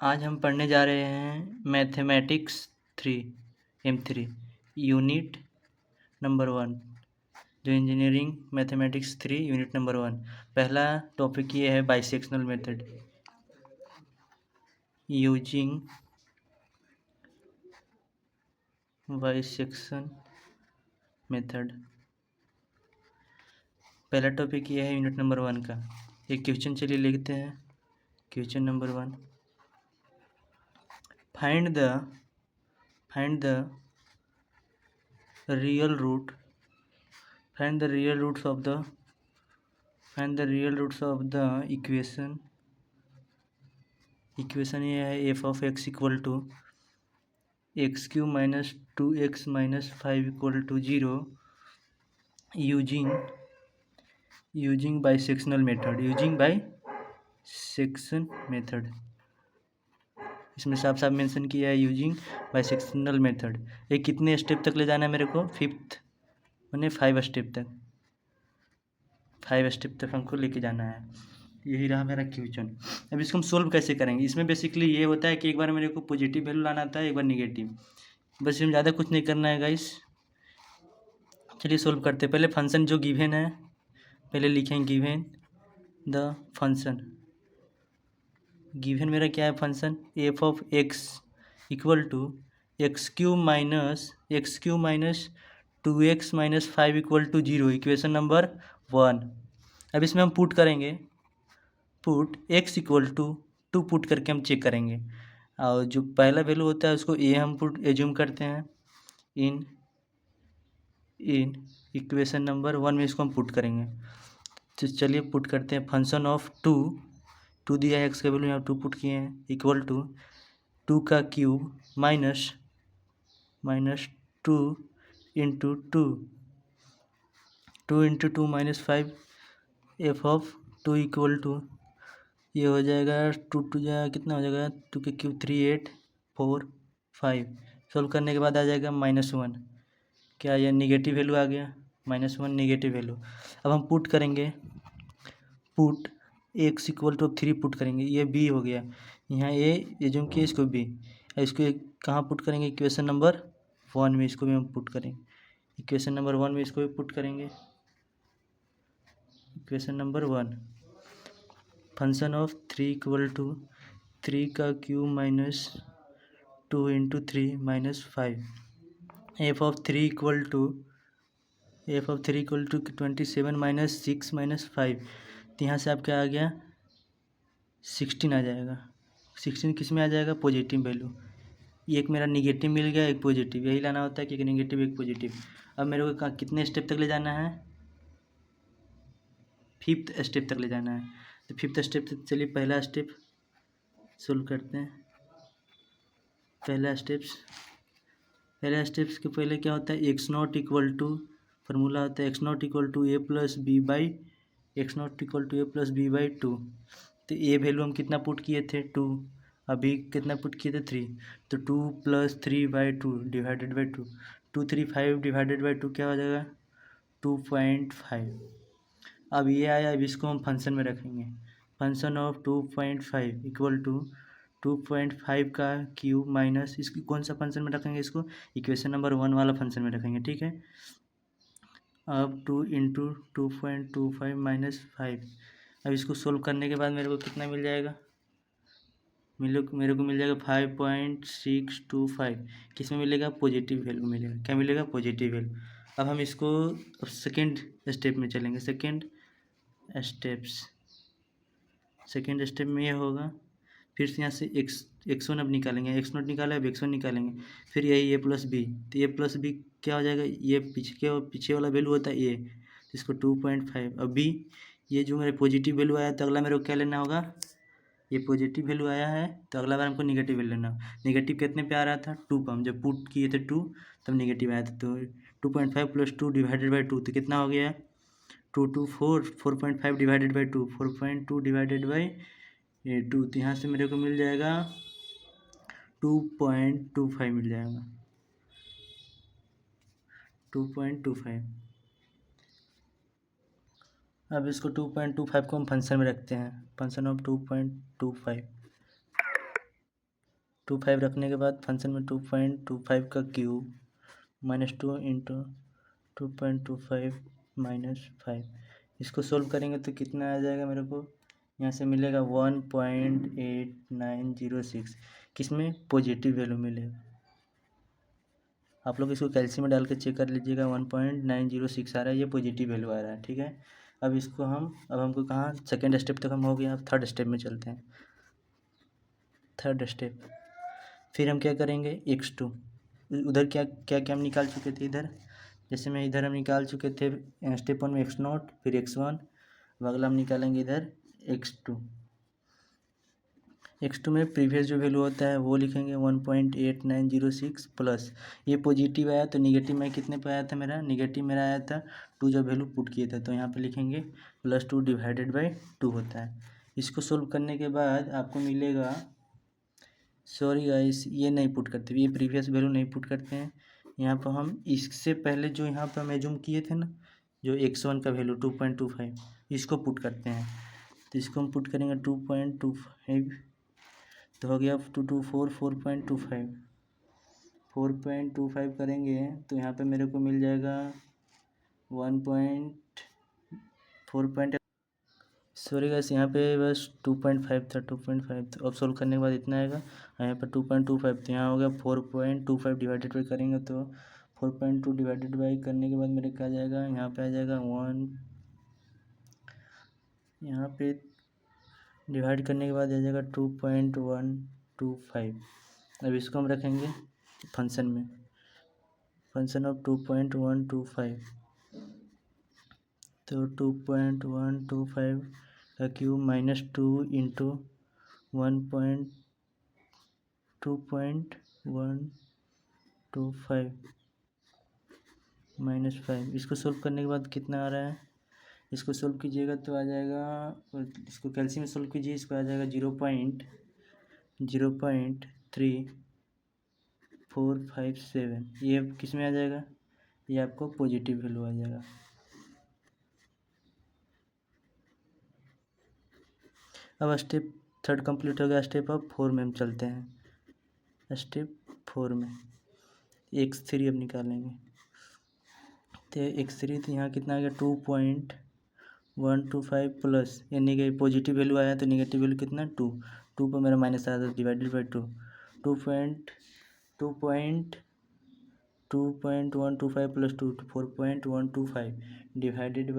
आज हम पढ़ने जा रहे हैं मैथमेटिक्स 3 यूनिट नंबर 1 जो इंजीनियरिंग मैथमेटिक्स 3 यूनिट नंबर 1। पहला टॉपिक ये है बाइसेक्शनल मेथड यूजिंग बाइसेक्शन मेथड। पहला टॉपिक ये है यूनिट नंबर 1 का। एक क्वेश्चन चलिए लिखते हैं। Question number 1, find the real root find the real roots of the equation ये है f of x equal to x cube minus 2x minus 5 equal to 0 using bisectional method. इसमें साफ साफ मेंशन किया है यूजिंग बाइसेक्शनल मेथड। ये कितने step तक ले जाना है मेरे को? 5 स्टेप तक हमको लेके जाना है। यही रहा मेरा क्वेश्चन। अब इसको हम सोल्व कैसे करेंगे? इसमें बेसिकली ये होता है कि एक बार मेरे को पॉजिटिव वैल्यू लाना आता है, एक बार निगेटिव। बस इसमें ज़्यादा कुछ नहीं करना है गाइस। चलिए सोल्व करते हैं। पहले फंक्शन जो गिवन है पहले लिखेंगे। गिवन द फंक्शन, गिवन मेरा क्या है function? F of x equal to x cube minus 2x minus 5 equal to 0, equation number 1। अब इसमें हम पुट करेंगे, put x equal to 2 put करके हम चेक करेंगे। और जो पहला वैल्यू होता है उसको ए हम पुट एज्यूम करते हैं इन इक्वेशन नंबर 1 में, इसको हम पुट करेंगे। तो चलिए पुट करते हैं। फंक्शन ऑफ 2 दिया है, एक्स का वैल्यू यहाँ 2 पुट किए हैं, इक्वल टू 2 का cube minus 2 into 2 minus 5 f of 2 equal to ये हो जाएगा 2 जाएगा कितना हो जाएगा? 2 के क्यूब 3 8 4 5। सोल्व करने के बाद आ जाएगा -1। क्या ये निगेटिव वैल्यू आ गया? -1 निगेटिव वैल्यू। अब हम पुट करेंगे, put x equal to 3 put करेंगे। ये बी हो गया, यहाँ ए एज्यूम किए, इसको बी। इसको कहाँ पुट करेंगे? इक्वेशन नंबर 1 में इसको भी हम पुट करेंगे। इक्वेशन नंबर 1 में इसको भी पुट करेंगे। Equation number 1, function of 3 equal to 3 का cube minus 2 into 3 minus 5 f of 3 equal to 27 minus 6 minus 5। तो यहाँ से आपका आ गया 16 आ जाएगा। 16 किस में आ जाएगा? Positive value. एक मेरा निगेटिव मिल गया, एक पॉजिटिव। यही लाना होता है कि एक निगेटिव एक पॉजिटिव। अब मेरे को कितने स्टेप तक ले जाना है? 5th स्टेप तक ले जाना है। तो 5th स्टेप तक चलिए पहला स्टेप सोल्व करते हैं। पहला स्टेप्स के पहले क्या होता है? X not equal to, formula होता है x not equal to a plus b by 2। तो ए वैल्यू हम कितना पुट किए थे? 2। अभी कितना पुट किए थे? 3। तो 2 + 3/2 डिवाइडेड बाई 2, 2 3 5 डिवाइडेड बाई 2 क्या हो जाएगा? 2.5। अब ये आया, अब इसको हम फंक्शन में रखेंगे। फंक्शन ऑफ 2.5 इक्वल टू 2.5 का क्यूब माइनस, इसकी कौन सा फंक्शन में रखेंगे? इसको इक्वेशन नंबर 1 वाला फंक्शन में रखेंगे, ठीक है। अब 2 इंटू 2.25 माइनस 5। अब इसको सोल्व करने के बाद मेरे को कितना मिल जाएगा? मेरे को मिल जाएगा 5.625। किस में मिलेगा? पॉजिटिव वैल्यू मिलेगा। क्या मिलेगा? Positive value. अब हम इसको अब सेकेंड स्टेप में चलेंगे। सेकेंड स्टेप में ये होगा, फिर से यहाँ से x1 अब निकालेंगे, x0 निकाले, अब x1 निकालेंगे, फिर यही a प्लस बी। तो a प्लस बी क्या हो जाएगा? ये पीछे वाला वैल्यू होता है a, इसको 2.5। अब b, ये जो मेरे पॉजिटिव वैल्यू आया तो अगला मेरे को क्या लेना होगा? ये पॉजिटिव वैल्यू आया है तो अगला बार हमको निगेटिव वैल्यू लेना। निगेटिव कितने पे आ रहा था? 2 पर। हम जब पुट किए थे 2 तब निगेटिव आया था। तो 2.5 + 2 डिवाइडेड बाई 2 तो कितना हो गया? 2 2 4, 4.5 डिवाइडेड बाई 2, 4.2 डिवाइडेड बाई 2। तो यहाँ से मेरे को मिल जाएगा 2.25 मिल जाएगा, 2.25। अब इसको 2.25 को हम फंक्शन में रखते हैं। फंक्शन ऑफ 2.25 25 रखने के बाद फंक्शन में 2.25 का क्यूब -2 इंटू 2.25 -5, इसको सोल्व करेंगे तो कितना आ जाएगा मेरे को, यहाँ से मिलेगा 1.8906, किसमें पॉजिटिव वैल्यू मिलेगा। आप लोग इसको कैल्शियम में डाल के चेक कर लीजिएगा, 1.906 आ रहा है, ये पॉजिटिव वैल्यू आ रहा है, ठीक है। अब इसको अब हमको कहाँ, सेकेंड स्टेप तक हम हो गया, अब थर्ड स्टेप में चलते हैं। थर्ड स्टेप फिर हम क्या करेंगे, x2 उधर क्या क्या क्या हम निकाल चुके थे इधर, जैसे मैं इधर हम निकाल चुके थे स्टेप 1 में x0 फिर x1, अब अगला हम निकालेंगे इधर x2। x2 में प्रीवियस जो वैल्यू होता है वो लिखेंगे 1.8906 प्लस, ये पॉजिटिव आया तो निगेटिव में कितने पे आया था मेरा, निगेटिव मेरा आया था 2 जब वैल्यू पुट किए थे, तो यहाँ पे लिखेंगे +2 डिवाइडेड बाई 2 होता है। इसको सोल्व करने के बाद आपको मिलेगा, सॉरी गाइस ये नहीं पुट करते, ये प्रीवियस वैल्यू नहीं पुट करते हैं, यहाँ पर हम इससे पहले जो यहाँ पर हम एज्यूम किए थे ना, जो x1 का वैल्यू 2.25 इसको पुट करते हैं, तो इसको हम पुट करेंगे 2.25 तो हो गया 224 4.25 4.25 करेंगे तो यहाँ पे मेरे को मिल जाएगा 1.4. सॉरी गाइस यहाँ पे बस 2.5 था, 2.5 था, अब सोल्व करने के बाद इतना आएगा, यहाँ पर 2.25 तो यहाँ हो गया 4.25 डिवाइडेड बाई करेंगे तो 4.2 डिवाइडेड बाई करने के बाद मेरे क्या आ जाएगा, यहाँ पे आ जाएगा 1, यहाँ पे डिवाइड करने के बाद आ जाएगा 2.125। अब इसको हम रखेंगे फंक्शन में, फंक्शन ऑफ 2.125, तो 2.125 का क्यूब -2 इंटू 2.125 -5, इसको सोल्व करने के बाद कितना आ रहा है, इसको सोल्व कीजिएगा तो आ जाएगा, इसको कैल्शियम में सोल्व कीजिए, इसको आ जाएगा 0.03457, ये किस में आ जाएगा, ये आपको पॉजिटिव वैल्यू आ जाएगा। अब स्टेप थर्ड कंप्लीट हो गया, स्टेप अब 4 में हम चलते हैं। स्टेप 4 में x3 अब निकालेंगे, तो x3 तो यहाँ कितना आ गया 2.125 प्लस, यानी कि पॉजिटिव वैल्यू आया तो निगेटिव वैल्यू कितना 2 पर मेरा माइनस आया था divided by 2.125 plus 2 4.125 divided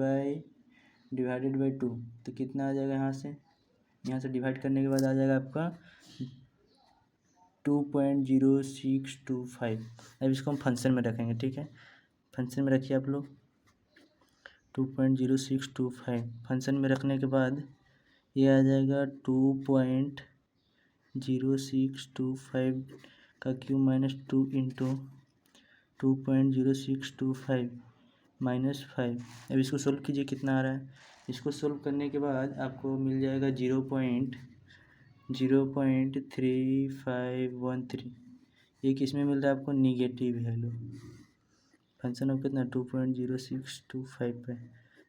by 2, तो कितना आ जाएगा, यहाँ से डिवाइड करने के बाद आ जाएगा आपका 2.0625। अब इसको हम फंक्शन में रखेंगे, ठीक है, फंक्शन में रखिए आप लोग 2.0625, फंक्शन में रखने के बाद ये आ जाएगा 2.0625 का क्यूब -2 इंटू 2.0625 -5। अब इसको सोल्व कीजिए कितना आ रहा है, इसको सोल्व करने के बाद आपको मिल जाएगा 0.3513, ये किस में मिल रहा है आपको, निगेटिव वैल्यू, फंक्शन ऑफ कितना 2.0625 पे।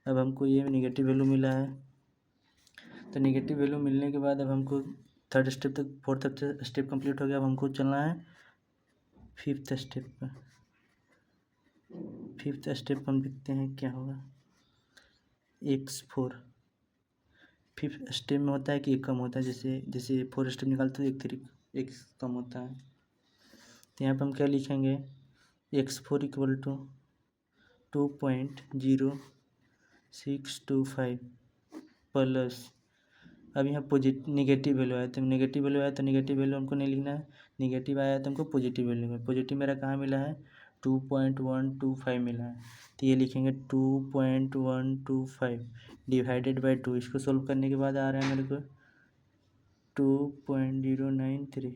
अब हमको ये निगेटिव वैल्यू मिला है, तो निगेटिव वैल्यू मिलने के बाद अब हमको थर्ड स्टेप तक, फोर्थ स्टेप कंप्लीट हो गया, अब हमको चलना है फिफ्थ स्टेप पर। फिफ्थ स्टेप हम देखते हैं क्या होगा, x4 फिफ्थ स्टेप में होता है कि एक कम होता है, जैसे 4 स्टेप निकालते हैं 1 कम होता है, तो यहाँ पर हम क्या लिखेंगे, x4 इक्वल टू 2.0625 प्लस, अब यहाँ निगेटिव वैल्यू आया तो निगेटिव वैल्यू हमको नहीं लिखना है, निगेटिव आया तो हमको पॉजिटिव वैल्यू है, पॉजिटिव मेरा कहाँ मिला है 2.125 मिला है, तो ये लिखेंगे 2.125 डिवाइडेड बाई 2, इसको सोल्व करने के बाद आ रहा है मेरे को 2.093,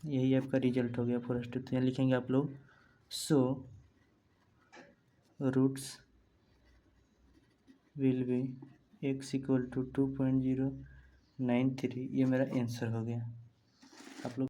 यही आपका रिजल्ट हो गया फर्स्ट। तो यहाँ लिखेंगे आप लोग, so roots will be x equal to 2.093, ये मेरा आंसर हो गया। आप लोग